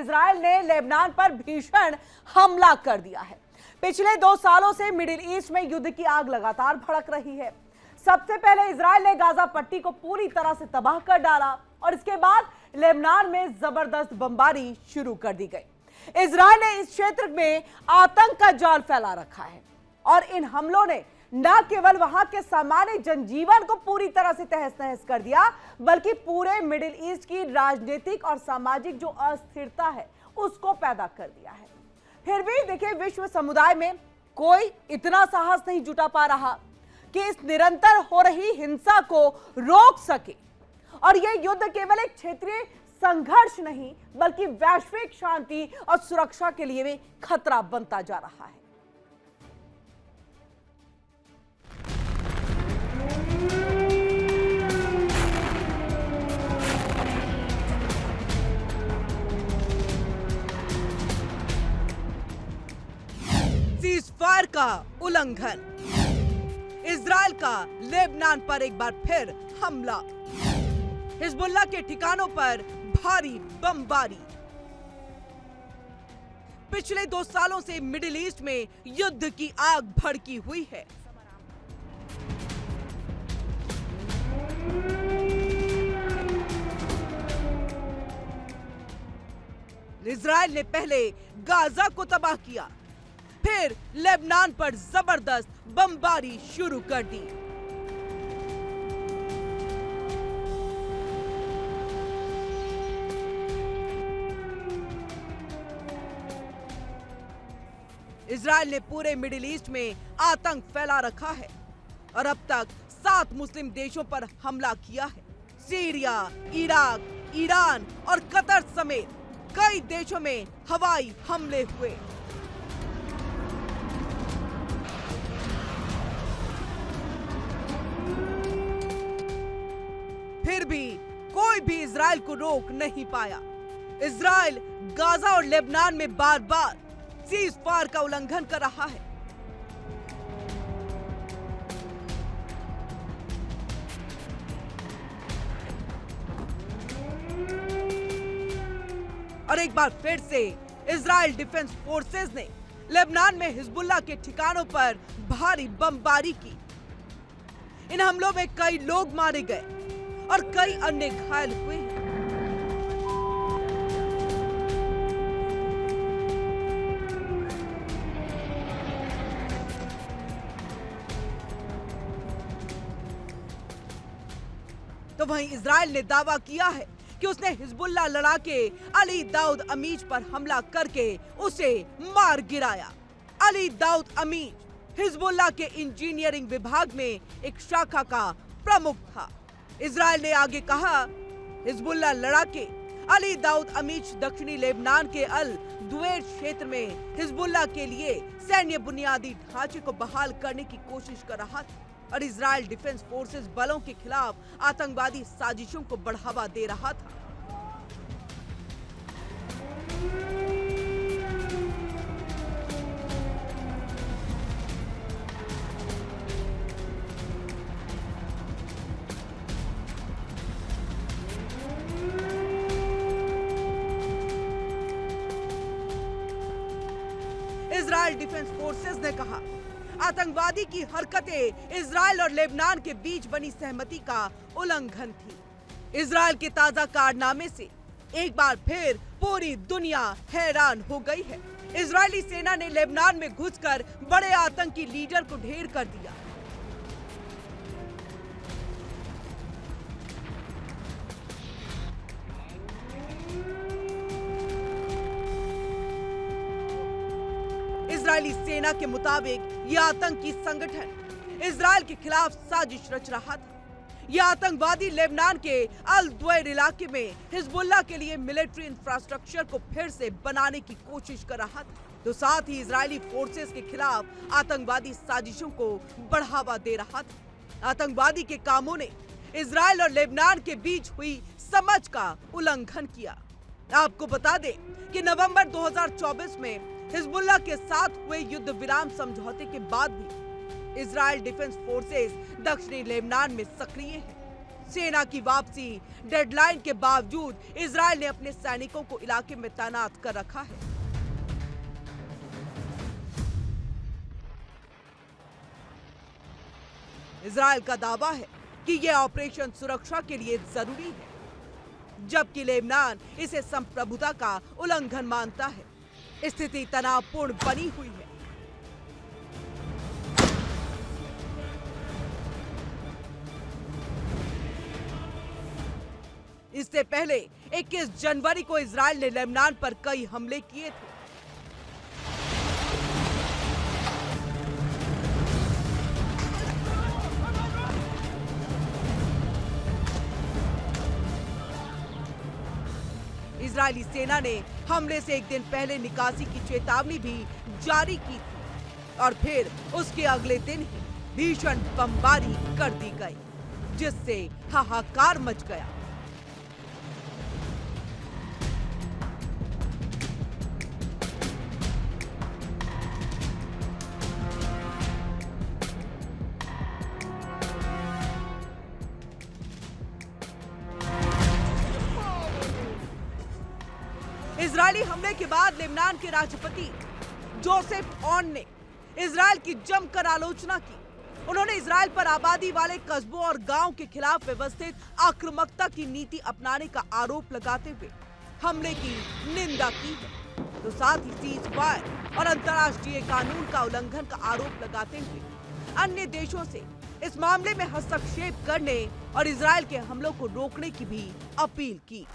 Israel ने Lebanon पर भीषण हमला कर दिया है। पिछले 2 सालों से मिडिल ईस्ट में युद्ध की आग लगातार भड़क रही है। सबसे पहले इजराइल ने गाजा पट्टी को पूरी तरह से तबाह कर डाला और इसके बाद लेबनान में जबरदस्त बमबारी शुरू कर दी गई। इजराइल ने इस क्षेत्र में आतंक का जाल फैला रखा है और इन हमलों ने न केवल वहां के सामान्य जनजीवन को पूरी तरह से तहस नहस कर दिया, बल्कि पूरे मिडिल ईस्ट की राजनीतिक और सामाजिक जो अस्थिरता है उसको पैदा कर दिया है। फिर भी देखिए, विश्व समुदाय में कोई इतना साहस नहीं जुटा पा रहा कि इस निरंतर हो रही हिंसा को रोक सके। और यह युद्ध केवल एक क्षेत्रीय संघर्ष नहीं, बल्कि वैश्विक शांति और सुरक्षा के लिए भी खतरा बनता जा रहा है। सीज़फायर का उल्लंघन, इजराइल का लेबनान पर एक बार फिर हमला, हिजबुल्लाह के ठिकानों पर भारी बमबारी। पिछले 2 सालों से मिडिल ईस्ट में युद्ध की आग भड़की हुई है। इजराइल ने पहले गाजा को तबाह किया, फिर लेबनान पर जबरदस्त बमबारी शुरू कर दी। इजराइल ने पूरे मिडिल ईस्ट में आतंक फैला रखा है और अब तक 7 मुस्लिम देशों पर हमला किया है। सीरिया, इराक, ईरान और कतर समेत कई देशों में हवाई हमले हुए। फिर भी कोई भी इजराइल को रोक नहीं पाया। इजराइल गाजा और लेबनान में बार बार सीज़फायर का उल्लंघन कर रहा है। और एक बार फिर से इजराइल डिफेंस फोर्सेस ने लेबनान में हिजबुल्लाह के ठिकानों पर भारी बमबारी की। इन हमलों में कई लोग मारे गए और कई अन्य घायल हुए हैं। तो वहीं इजराइल ने दावा किया है कि उसने हिजबुल्लाह लड़ाके अली दाऊद अमीज पर हमला करके उसे मार गिराया। अली दाऊद अमीज हिजबुल्लाह के इंजीनियरिंग विभाग में एक शाखा का प्रमुख था। इजराइल ने आगे कहा, हिजबुल्लाह लड़ाके अली दाऊद अमीज दक्षिणी लेबनान के अल दुवेर क्षेत्र में हिजबुल्लाह के लिए सैन्य बुनियादी ढांचे को बहाल करने की कोशिश कर रहा था और इजराइल डिफेंस फोर्सेस बलों के खिलाफ आतंकवादी साजिशों को बढ़ावा दे रहा था। इजराइल डिफेंस फोर्सेस ने कहा, आतंकवादी की हरकतें इजराइल और लेबनान के बीच बनी सहमति का उल्लंघन थी। इजराइल के ताजा कारनामे से एक बार फिर पूरी दुनिया हैरान हो गई है। इजरायली सेना ने लेबनान में घुसकर बड़े आतंकी लीडर को ढेर कर दिया। इजरायली सेना के मुताबिक यह आतंकी संगठन इजराइल के खिलाफ साजिश रच रहा था। यह आतंकवादी लेबनान के अल दुवैर इलाके में हिजबुल्लाह के लिए मिलिट्री इंफ्रास्ट्रक्चर को फिर से बनाने की कोशिश कर रहा था, तो साथ ही इजरायली फोर्सेस के खिलाफ आतंकवादी साजिशों को बढ़ावा दे रहा था। आतंकवादी के कामों ने इजराइल और लेबनान के बीच हुई समझ का उल्लंघन किया। आपको बता दें कि नवंबर 2024 में हिजबुल्लाह के साथ हुए युद्ध विराम समझौते के बाद भी इजराइल डिफेंस फोर्सेस दक्षिणी लेबनान में सक्रिय है। सेना की वापसी डेडलाइन के बावजूद इजराइल ने अपने सैनिकों को इलाके में तैनात कर रखा है। इजराइल का दावा है कि यह ऑपरेशन सुरक्षा के लिए जरूरी है, जबकि लेबनान इसे संप्रभुता का उल्लंघन मानता है। स्थिति तनावपूर्ण बनी हुई है। इससे पहले 21 जनवरी को इजराइल ने लेबनान पर कई हमले किए थे। इजरायली सेना ने हमले से एक दिन पहले निकासी की चेतावनी भी जारी की थी और फिर उसके अगले दिन ही भीषण बमबारी कर दी गई, जिससे हाहाकार मच गया। इजरायली हमले के बाद लेबनान के राष्ट्रपति जोसेफ ऑन ने इजरायल की जमकर आलोचना की। उन्होंने इजरायल पर आबादी वाले कस्बों और गांव के खिलाफ व्यवस्थित आक्रामकता की नीति अपनाने का आरोप लगाते हुए हमले की निंदा की है, तो साथ ही सीज फायर और अंतर्राष्ट्रीय कानून का उल्लंघन का आरोप लगाते हुए अन्य देशों से इस मामले में हस्तक्षेप करने और इजरायल के हमलों को रोकने की भी अपील की।